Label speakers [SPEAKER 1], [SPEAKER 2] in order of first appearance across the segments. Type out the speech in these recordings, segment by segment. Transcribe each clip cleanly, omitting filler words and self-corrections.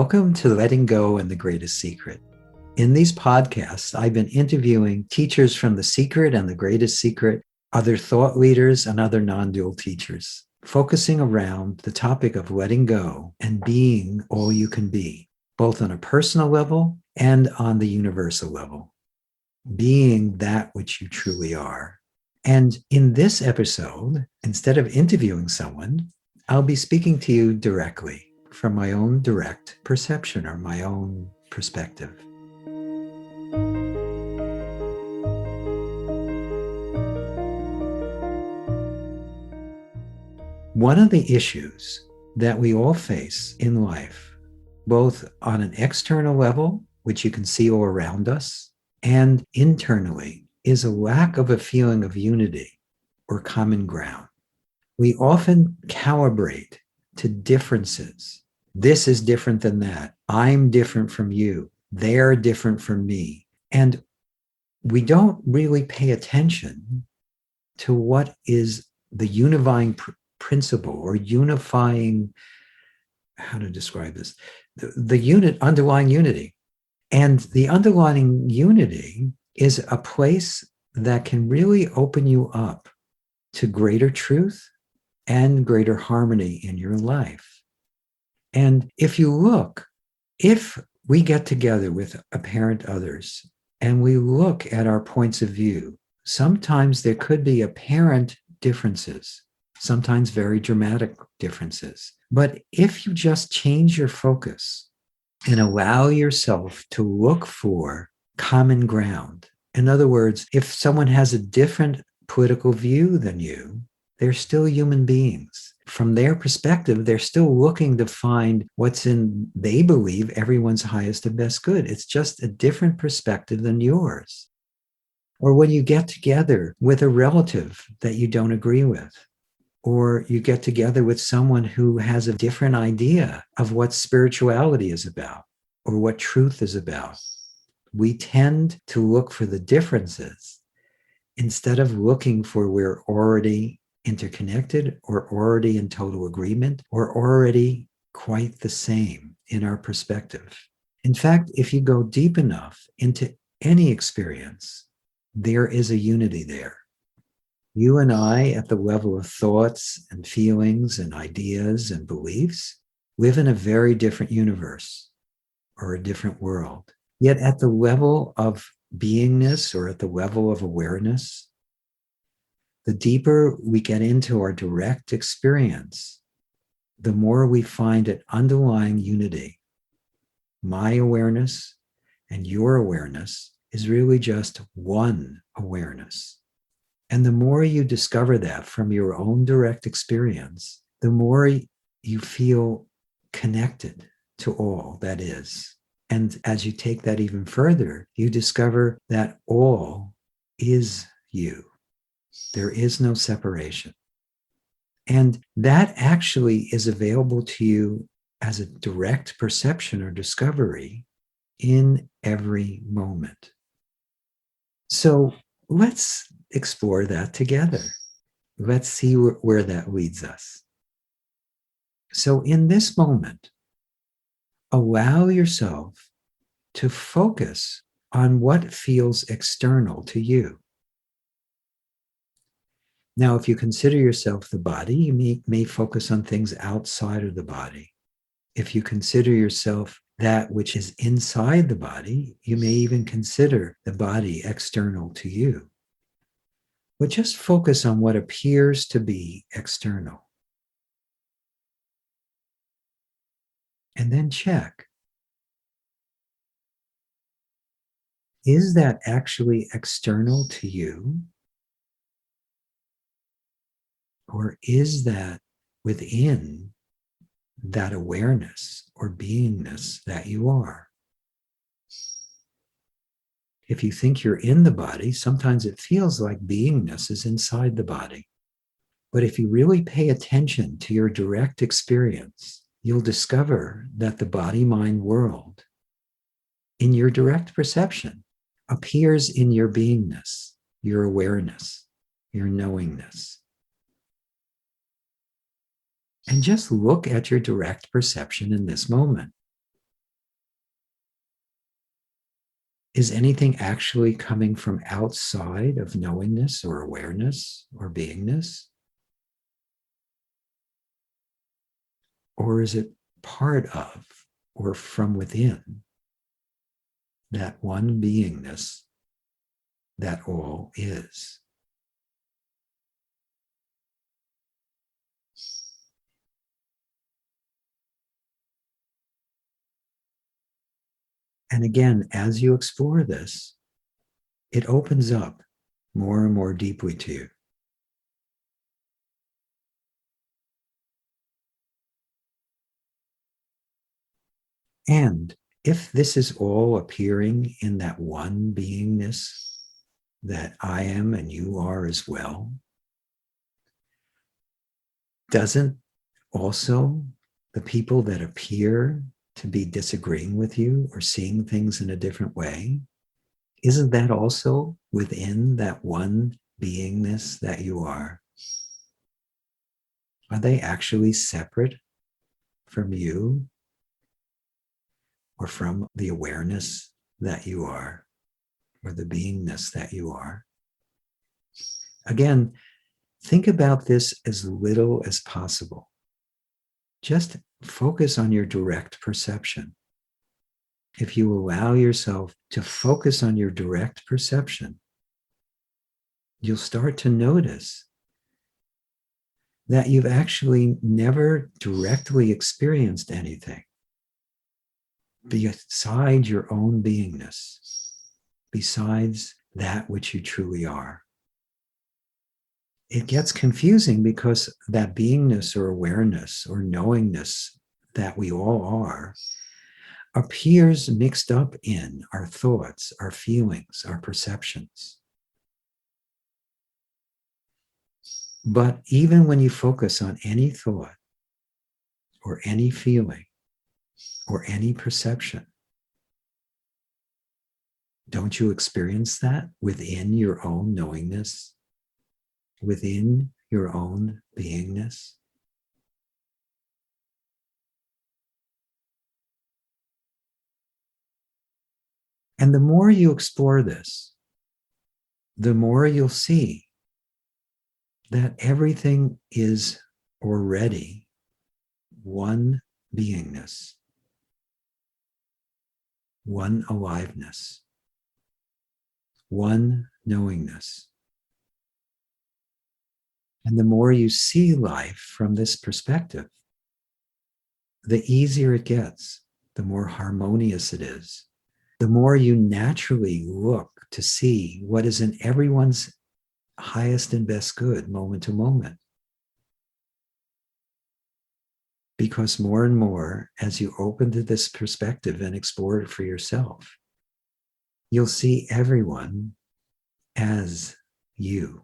[SPEAKER 1] Welcome to Letting Go and the Greatest Secret. In these podcasts, I've been interviewing teachers from The Secret and the Greatest Secret, other thought leaders, and other non-dual teachers, focusing around the topic of letting go and being all you can be, both on a personal level and on the universal level. Being that which you truly are. And in this episode, instead of interviewing someone, I'll be speaking to you directly from my own direct perception or my own perspective. One of the issues that we all face in life, both on an external level, which you can see all around us, and internally, is a lack of a feeling of unity or common ground. We often calibrate to differences. This is different than that. I'm different from you. They're different from me. And we don't really pay attention to what is the unifying principle or unifying, how to describe this, the underlying unity. And the underlying unity is a place that can really open you up to greater truth and greater harmony in your life. And if you look, if we get together with apparent others and we look at our points of view, sometimes there could be apparent differences, sometimes very dramatic differences. But if you just change your focus and allow yourself to look for common ground, in other words, if someone has a different political view than you, they're still human beings. From their perspective, they're still looking to find what's in, they believe, everyone's highest and best good. It's just a different perspective than yours. Or when you get together with a relative that you don't agree with, or you get together with someone who has a different idea of what spirituality is about or what truth is about, we tend to look for the differences instead of looking for we're already interconnected or already in total agreement or already quite the same in our perspective. In fact, if you go deep enough into any experience, there is a unity there. You and I, at the level of thoughts and feelings and ideas and beliefs, live in a very different universe or a different world. Yet at the level of beingness or at the level of awareness, the deeper we get into our direct experience, the more we find an underlying unity. My awareness and your awareness is really just one awareness. And the more you discover that from your own direct experience, the more you feel connected to all that is. And as you take that even further, you discover that all is you. There is no separation. And that actually is available to you as a direct perception or discovery in every moment. So let's explore that together. Let's see where that leads us. So in this moment, allow yourself to focus on what feels external to you. Now, if you consider yourself the body, you may focus on things outside of the body. If you consider yourself that which is inside the body, you may even consider the body external to you. But just focus on what appears to be external. And then check. Is that actually external to you? Or is that within that awareness or beingness that you are? If you think you're in the body, sometimes it feels like beingness is inside the body. But if you really pay attention to your direct experience, you'll discover that the body-mind world, in your direct perception, appears in your beingness, your awareness, your knowingness. And just look at your direct perception in this moment. Is anything actually coming from outside of knowingness or awareness or beingness? Or is it part of or from within that one beingness that all is? And again, as you explore this, it opens up more and more deeply to you. And if this is all appearing in that one beingness that I am and you are as well, doesn't also the people that appear to be disagreeing with you or seeing things in a different way, isn't that also within that one beingness that you are? Are they actually separate from you or from the awareness that you are or the beingness that you are? Again, think about this as little as possible. Just focus on your direct perception. If you allow yourself to focus on your direct perception, you'll start to notice that you've actually never directly experienced anything beside your own beingness, besides that which you truly are. It gets confusing because that beingness or awareness or knowingness that we all are appears mixed up in our thoughts, our feelings, our perceptions. But even when you focus on any thought or any feeling or any perception, don't you experience that within your own knowingness, within your own beingness? And the more you explore this, the more you'll see that everything is already one beingness, one aliveness, one knowingness. And the more you see life from this perspective, the easier it gets, the more harmonious it is, the more you naturally look to see what is in everyone's highest and best good moment to moment. Because more and more, as you open to this perspective and explore it for yourself, you'll see everyone as you,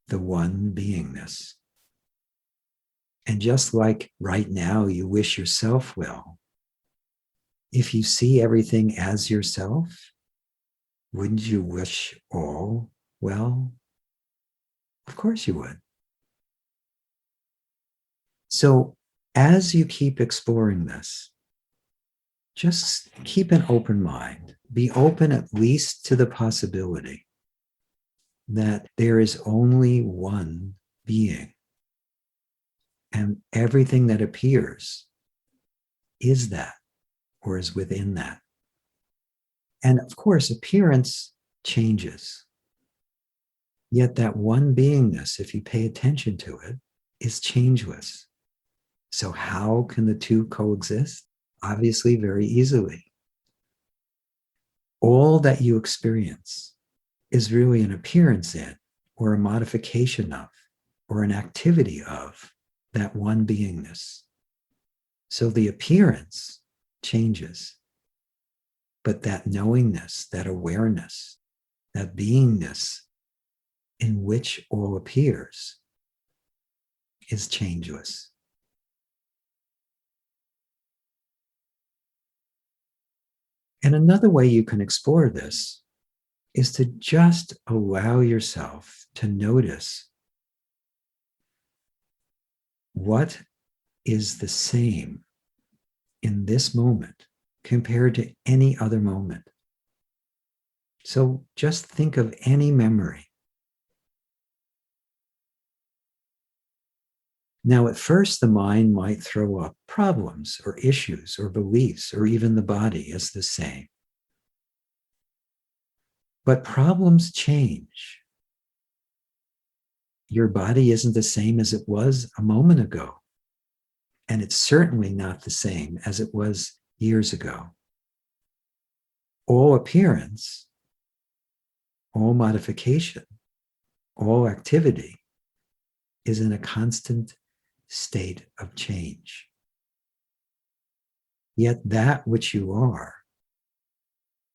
[SPEAKER 1] the one beingness. And just like right now, you wish yourself well, if you see everything as yourself, wouldn't you wish all well? Of course you would. So as you keep exploring this, just keep an open mind. Be open at least to the possibility that there is only one being, and everything that appears is that or is within that. And of course, appearance changes. Yet that one beingness, if you pay attention to it, is changeless. So how can the two coexist? Obviously, very easily. All that you experience is really an appearance in, or a modification of, or an activity of that one beingness. So the appearance changes, but that knowingness, that awareness, that beingness in which all appears is changeless. And another way you can explore this is to just allow yourself to notice what is the same in this moment compared to any other moment. So just think of any memory. Now, at first, the mind might throw up problems or issues or beliefs or even the body as the same. But problems change. Your body isn't the same as it was a moment ago. And it's certainly not the same as it was years ago. All appearance, all modification, all activity is in a constant state of change. Yet that which you are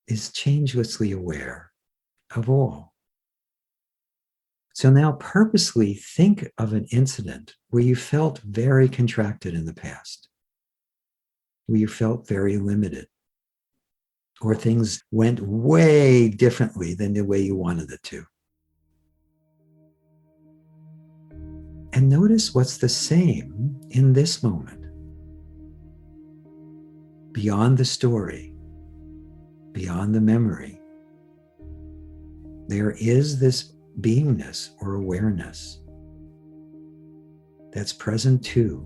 [SPEAKER 1] is changelessly aware of all. So now purposely think of an incident where you felt very contracted in the past, where you felt very limited, or things went way differently than the way you wanted it to. And notice what's the same in this moment. Beyond the story, beyond the memory, there is this beingness or awareness that's present to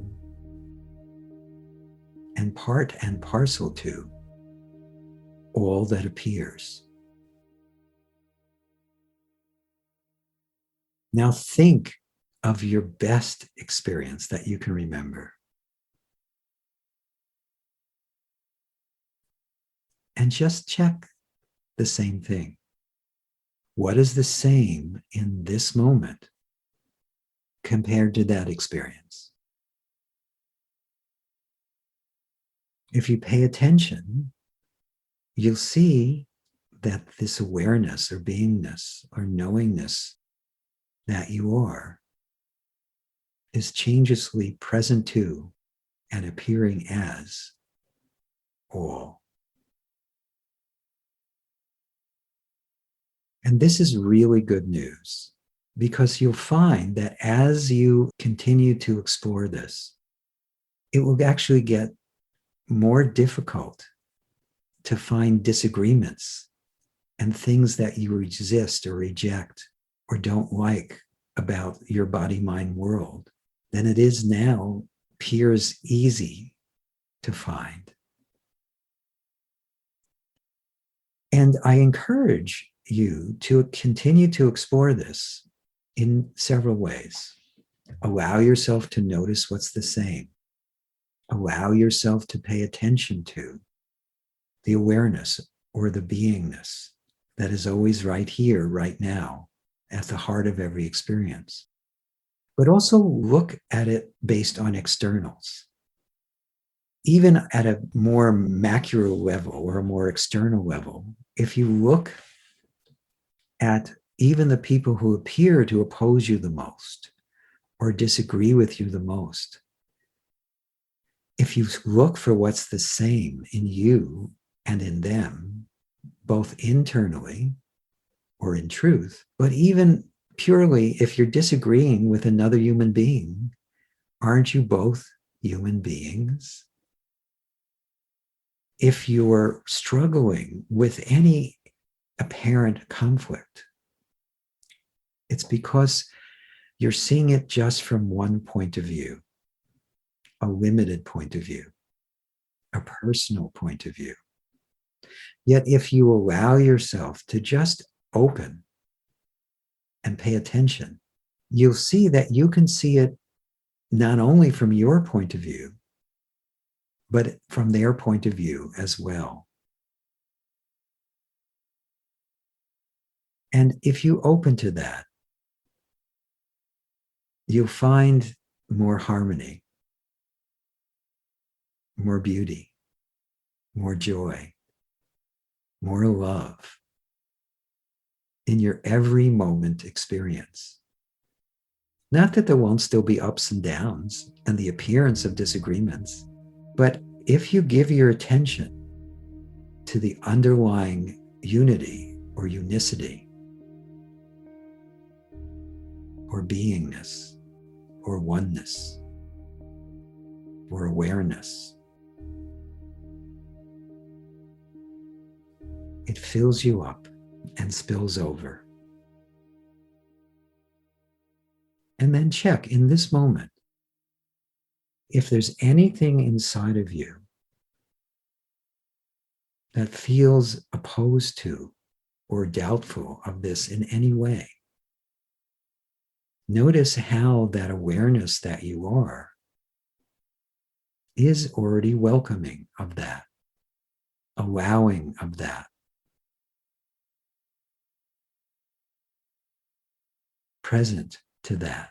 [SPEAKER 1] and part and parcel to all that appears. Now think of your best experience that you can remember. And just check the same thing. What is the same in this moment compared to that experience? If you pay attention, you'll see that this awareness or beingness or knowingness that you are is changelessly present to and appearing as all. And this is really good news, because you'll find that as you continue to explore this, it will actually get more difficult to find disagreements and things that you resist or reject or don't like about your body-mind world than it is now appears easy to find. And I encourage you to continue to explore this in several ways. Allow yourself to notice what's the same. Allow yourself to pay attention to the awareness or the beingness that is always right here, right now, at the heart of every experience. But also look at it based on externals. Even at a more macro level or a more external level, if you look at even the people who appear to oppose you the most or disagree with you the most, if you look for what's the same in you and in them, both internally or in truth, but even purely if you're disagreeing with another human being, aren't you both human beings? If you're struggling with any apparent conflict, it's because you're seeing it just from one point of view, a limited point of view, a personal point of view. Yet if you allow yourself to just open and pay attention, you'll see that you can see it not only from your point of view, but from their point of view as well. And if you open to that, you'll find more harmony, more beauty, more joy, more love in your every moment experience. Not that there won't still be ups and downs and the appearance of disagreements, but if you give your attention to the underlying unity or unicity or beingness or oneness or awareness, it fills you up and spills over. And then check in this moment if there's anything inside of you that feels opposed to or doubtful of this in any way. Notice how that awareness that you are is already welcoming of that, allowing of that, present to that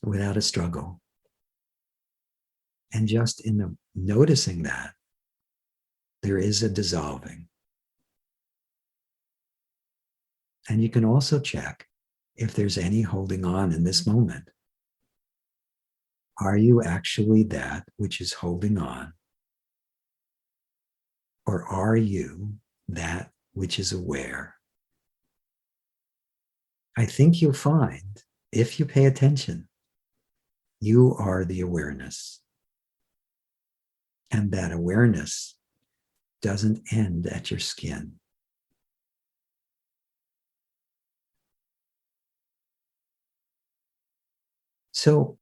[SPEAKER 1] without a struggle. And just in the noticing that, there is a dissolving. And you can also check if there's any holding on in this moment. Are you actually that which is holding on? Or are you that which is aware? I think you'll find, if you pay attention, you are the awareness. And that awareness doesn't end at your skin. So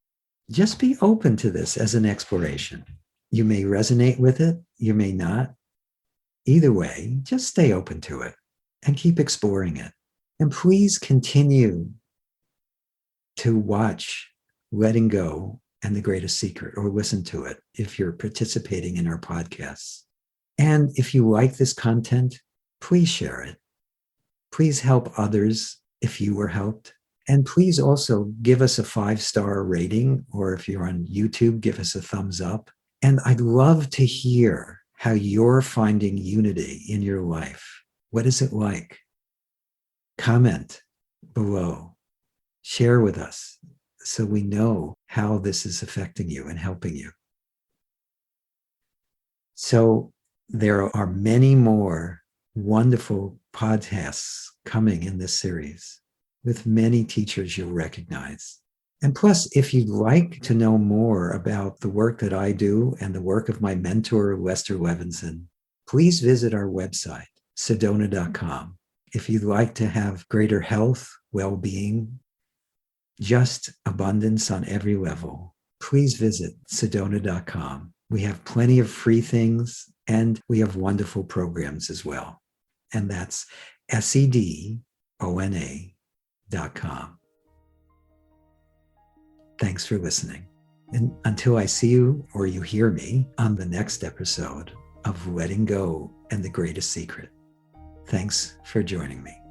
[SPEAKER 1] just be open to this as an exploration. You may resonate with it, you may not. Either way, just stay open to it and keep exploring it. And please continue to watch Letting Go and the Greatest Secret, or listen to it if you're participating in our podcasts. And if you like this content, please share it. Please help others if you were helped. And please also give us a 5-star rating, or if you're on YouTube, give us a thumbs up. And I'd love to hear how you're finding unity in your life. What is it like? Comment below. Share with us so we know how this is affecting you and helping you. So there are many more wonderful podcasts coming in this series with many teachers you'll recognize. And plus, if you'd like to know more about the work that I do and the work of my mentor, Lester Levinson, please visit our website, sedona.com. If you'd like to have greater health, well-being, just abundance on every level, please visit sedona.com. We have plenty of free things, and we have wonderful programs as well. And that's sedona.com. Thanks for listening. And until I see you or you hear me on the next episode of Letting Go and the Greatest Secret, thanks for joining me.